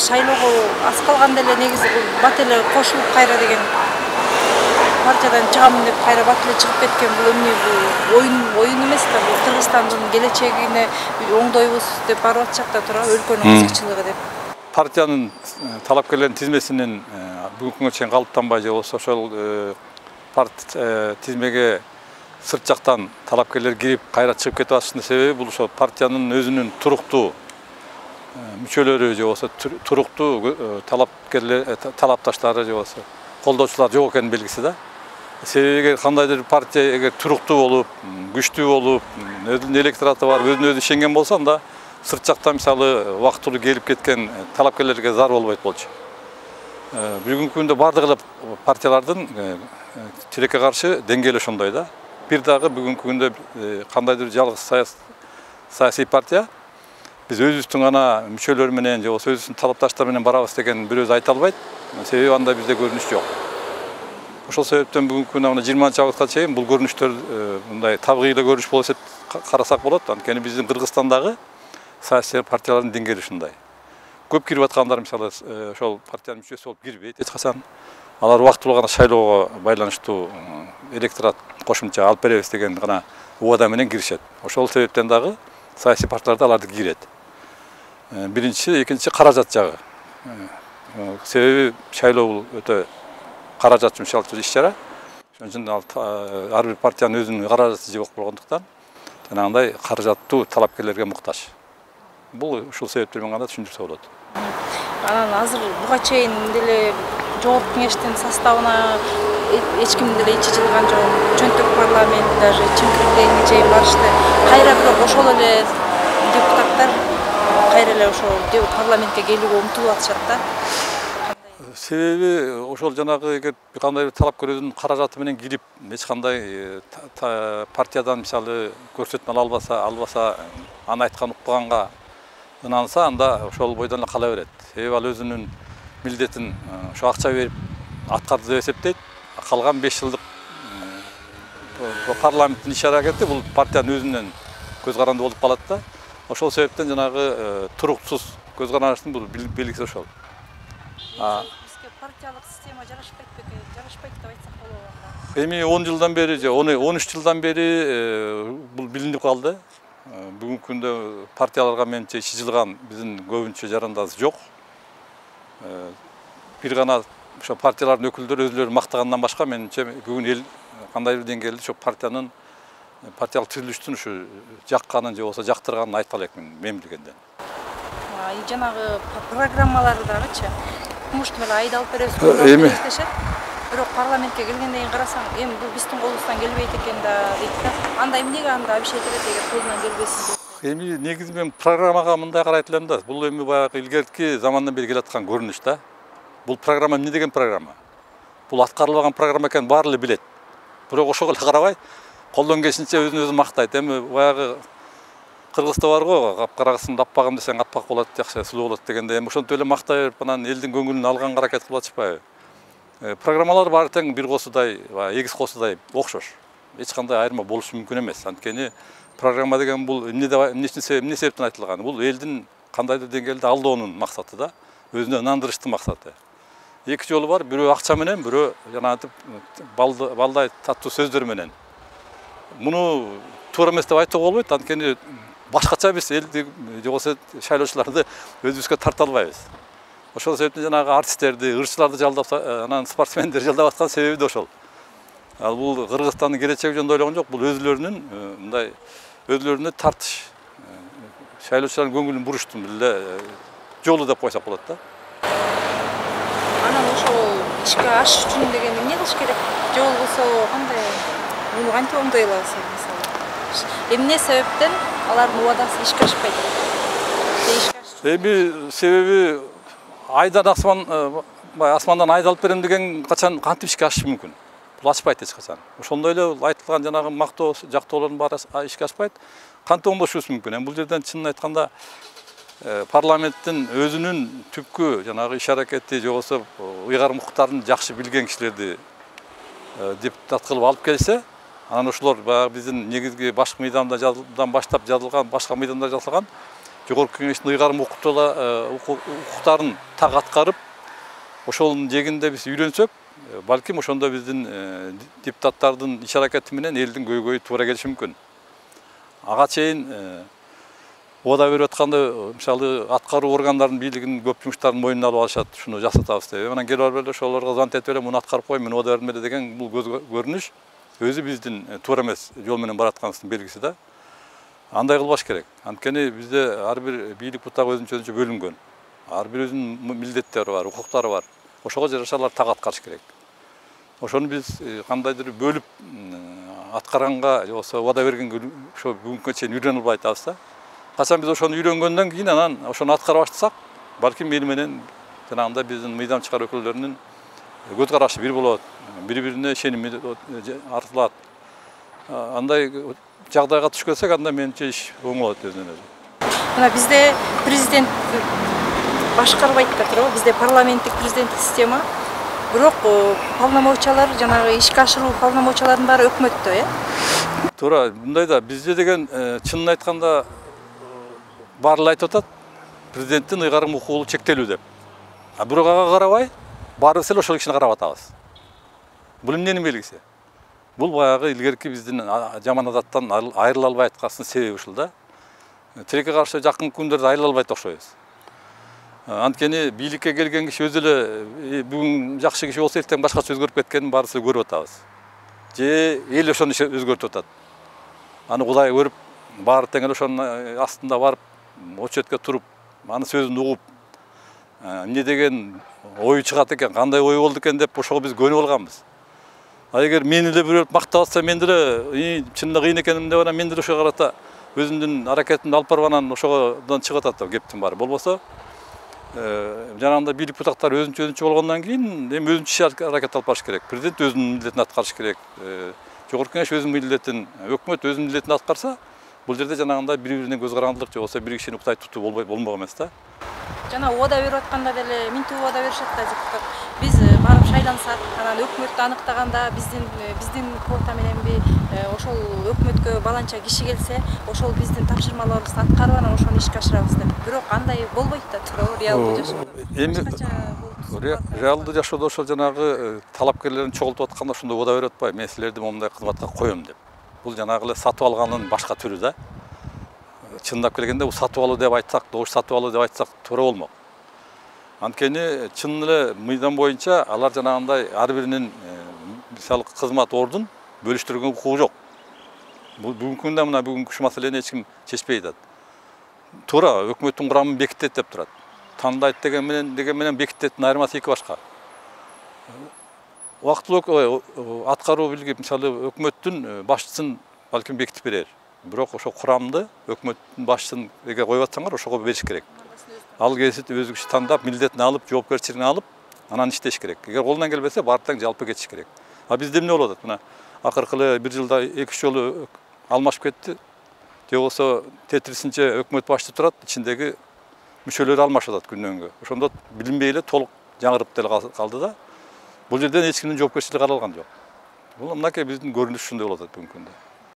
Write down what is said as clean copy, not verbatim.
шайлоого аз калганда эле негизи бат эле кошулуп кайра деген партиядан чыгам деп кайра бат эле чыгып кеткен. Бул эмне, оюн эмес да, бул Кыргызстандын келечегине оңдойбуз деп барып атышат да тура, өлкөнүн кызыкчылыгы деп. Партиянын талапкерлердин тизмесинин бүгүнкү күнгө чейин калыптанбай же болбосо ошол тизмеге сырт жактан талапкерлер кирип кайра чыгып кетип атышынын себеби бул ошо партиянын өзүнүн туруктуу мүчөлөрү же болбосо туруктуу талапташтары же болбосо колдоочулар жок экенин белгиси да. Себеби эгер кандайдыр партия эгер туруктуу болуп, күчтүү болуп, өзүнүн электораты бар, өзүн өзү ишенген болсо, анда сырт жактан мисалы убактылуу келип кеткен талапкерлерге зар болбойт болчу. Бүгүнкү күндө бардык эле партиялардын тилекке каршы деңгээли ошондой да. Бир дагы бүгүнкү күндө кандайдыр жалгыз саясий партия биз өзүбүздүн гана мүчөлөр менен же болбосо өзүбүздүн талапташтар менен барабыз деген бирөөзү айта албайт. Себеби анда бизде көрүнүш жок. Ошол себептен бүгүнкү күндө 20-августка чейин бул көрүнүштөр мындай табигый көрүнүш болуп карасак болот. Анткени биздин Кыргызстандагы саясий партиялардын деңгээли ушундай. Көп кирип аткандар мисалы ошол партиянын мүчөсү болуп кирбейт эч качан. Алар убактылуу гана шайлоого байланыштуу электорат кошумча алып беребиз деген гана убада менен киришет. Ошол себептен дагы саясий партиялар аларды кирет. Биринчи, экинчи каражат жагы. Себеби шайлоо бул өтө каражат жумшалтуу иш-чара. Ошон үчүн ар бир партиянын өзүнүн каражаты жок болгондуктан жанагындай каражаттуу талапкерлерге муктаж. Бул ушул себептермен гана түшүндүрсө болот. Анан азыр буга чейин деле жогорку кеңештин составына эч ким деле ичи жылган жок. Чөнтөк парламент даже чымкырыктыгына чейин барышты. Кайра бирок ошол эле депутаттар кайра эле ошол парламентке келүүгө умтулуп атышат да. Себеби ошол жанагы эгер кандай талапкер өзүнүн каражаты менен кирип эч кандай партиядан мисалы көрсөтмө албаса, аны айткан укпаганга ынанса, анда ошол бойдон эле кала берет. Себеби ал өзүнүн милдетин ошо акча берип аткарды деп эсептейт. Калган 5 жылдык парламенттин иш-аракети бул партиянын өзүнөн көз каранды болуп калат да. Ошол себептен жанагы туруктуз көз караныштын бул белгиси ошол. Бизге партиялык система жарашпайт деп айтсак болобу? Эми 10 жылдан бери же 13 жылдан бери бул билинип калды. Бүгүнкү күндө партияларга менче ичи жылган биздин көбүнчө жарандасы жок. Бир гана ошо партиялардын өкүлдөрү өзүлөрүн мактагандан башка менимче бүгүн эл кандай бир деңгээлде ошо партиянын партиялык түзүлүштүн ушу жакканын же болбосо жактырганын айта элекмин мен билгенден. Жанагы программалары дагычы кумушту эле айдалып беребиз дешет. Бирок парламентке келгенден кийин карасаң, эми бул биздин колубуздан келбейт экен да дейт да. Анда эмнеге анда абишет элек эгер колунан келбесин? Эми негизи мен программага мындай карайт элем да. Бул эми баягы илгерки замандан бери келаткан көрүнүш да. Бул программа эмне деген программа? Бул аткарылбаган программа экенин баары эле билет. Бирок ошого эле карабай, колдон келишинче өзүн мактайт. Эми баягы Кыргызда бар го, капкарагысын аппагым десең аппак болот, жакшы сулуу болот дегенде, эми ошентип эле мактай берип, анан элдин көңүлүн алганга аракет кылып атышпайбы? Программалар баары тең бир косудай, эгиз косудай окшош. Эч кандай айырма болушу мүмкүн эмес. Анткени программа деген бул эмне себептен айтылган? Бул элдин кандайдыр деңгээлде алдоонун максаты да, өзүнө ынандырыштын максаты. Эки жолу бар, бирөө акча менен, бирөө жанагы балдай таттуу сөздөр менен. Муну туура эмес деп айтууга болбойт, анткени башкача биз элди же болбосо шайлоочуларды өзүбүзгө тарта албайбыз. Ошол себептен жанагы артисттерди, ырчыларды жалдап, анан спортсмендерди жалдап аткан себеби да ошол. Ал бул Кыргызстандын келечеги жөнүндө ойлогон жок, бул өзүлөрүнүн мындай өзүлөрүнө тартыш, шайлоочулардын көңүлүн буруштун эле жолу деп койсок болот да. Анан ошол ишке ашыш үчүн деген эмне кылыш керек? Же болбосо кандай? Муну кантип оңдой алабыз мисалы? Эмне себептен алардын убадасы ишке ашпайт? Эми себеби айдан асмандан айдалып берем деген качан кантип ишке ашышы мүмкүн? Бул ашпайт эч качан. Ошондой эле айтылган жанагы мактоо жактоолордун баары ишке ашпайт. Кантип оңдошубуз мүмкүн? Бул жерден чынын айтканда парламенттин өзүнүн түпкү жанагы иш-аракети же болбосо ыйгарым укуктарын жакшы билген кишилерди депутат кылып алып келсе, анан ошолор баягы биздин негизги башкы мыйдандан баштап жазылган, башка мыйданда жазылган Жогорку Кеңештин ыйгарым укуктарын так аткарып, ошонун жегинде биз үйрөнсөк, балким ошондо биздин депутаттардын иш-аракети менен элдин көйгөйү туура келиши мүмкүн. Ага чейин ода берип атканда, мисалы, аткаруу органдарынын бийлигинин көп жумуштарын мойнуна алып алышат, ушуну жасатабыз деп. Анан келип алып эле ошолорго звонить этип эле муну аткарып кой, мен ода бердим эле деген бул көз көрүнүш өзү биздин туура эмес жол менен баратканыбыздын белгиси да. Андай кылбаш керек. Анткени бизде ар бир бийлик бутак өзүнчө бөлүнгөн. Ар бир өзүнүн милдеттери бар, укуктары бар. Ошого жараша алар так аткарыш керек. Ошону биз кандайдыр бөлүп аткаранга, же болбосо вада бергенге ошо бүгүнкү чейин үйрөнө албай атабыз да. Качан биз ошону үйрөнгөндөн кийин анан ошону аткара баштасак, балким эл менен жанагындай биздин мыйзамчылар өкүлдөрүнүн көз карашы бир болот, бири-бирине ишеними артылат. Андай жагдайга түшкөнсөк, анда менимче иш оңолот өзүнөн өзү. Мына бизде президент башкарбайт да туурабы? Бизде парламенттик президенттик система. Бирок полномочиялар, жанагы ишке ашыруу полномочияларынын баары өкмөттө, Туура, мындай да бизде деген чынын айтканда баары айтып атат, президенттин ыйгарым укугу чектелүү деп. А бирок ага карабай, баарыбыз эле ошол кишини карап атабыз. Бул эмненин белгиси? Бул баягы илгерки биздин жаман адаттан айрыла албай атканыбыздын себеби ушул да. Тилекке каршы жакын күндөрдө айрыла албайт окшойбуз. Анткени бийликке келген киши өзү эле бүгүн жакшы киши болсо эртең башкача өзгөрүп кеткенин баарыбыз көрүп атабыз. Же эл ошону өзгөртүп атат. Аны Кудай көрүп, баары тең эле ошонун астында барып, очередке туруп, анын сөзүн угуп, эмне деген ой чыгат экен, кандай ой болду экен деп ошого биз көнүп алганбыз. А эгер мени эле бирөө мактап атса, мен деле чынында кыйын экеним деп анан мен деле ошого карата өзүмдүн аракетимди алып барып анан ошодон чыгып атат да кептин баары. Болбосо жанагындай бийлик бутактары өзүнчө болгондон кийин эми өзүнчө аракет алып барыш керек. Президент өзүнүн милдетин аткарыш керек. Жогорку Кеңеш өзүнүн милдетин, өкмөт өзүнүн милдетин аткарса, бул жерде жанагындай бири-бирине көз карандылык же болбосо бир кишини уктай тутуу болмок эмес да. Жана ода берип атканда деле минтип ода беришет да депутат. Биз барып шайлансак, анан өкмөттү аныктаганда биздин квота мененби ошол өкмөткө баланча киши келсе, ошол биздин тапшырмаларыбызды аткарып анан ошону ишке ашырабыз деп. Бирок андай болбойт да туурабы реалдуу жашоодо. Эми реалдуу жашоодо ошол жанагы талапкерлерин чогултуп атканда ошондой ода берип атпайбы, мен силерди момундай кызматка коем деп. Бул жанагы эле сатып алганын башка түрү да. Чындап келгенде бул сатып алуу деп айтсак, добуш сатып алуу деп айтсак туура болмок. Анткени чын эле мыйзам боюнча алар жанагындай ар биринин мисалы кызмат ордун бөлүштүргөнгө укугу жок. Бүгүнкү күндө мына бүгүнкү ушул маселени эч ким чечпей атат. Туура, өкмөттүн курамын бекитет деп турат. Тандайт деген менен бекитеттин айырмасы эки башка. Убактылуу аткаруу бийлиги мисалы өкмөттүн башчысын балким бекитип берер. Бирок ошо курамды өкмөттүн башчысын эге коюп атсаңар, ошого бериш керек. Ал кесип өзү киши тандап, милдетин алып, жоопкерчилигин алып, анан иштеш керек. Эгер колунан келбесе, баары тең жалпы кетиш керек. А бизде эмне болуп атат? Мына акыркы эле бир жылда 2-3 жолу алмашып кетти. Же болбосо тетрисинче өкмөт башчы турат, ичиндеги мүчөлөрү алмашып атат күндөн-күнгө. Ошондо билинбей эле толук жаңырып деле калды да. Бул жерден эч кимдин жоопкерчилиги каралган жок. Бул мынакей биздин көрүнүш ушундай болуп атат бүгүнкү күндө.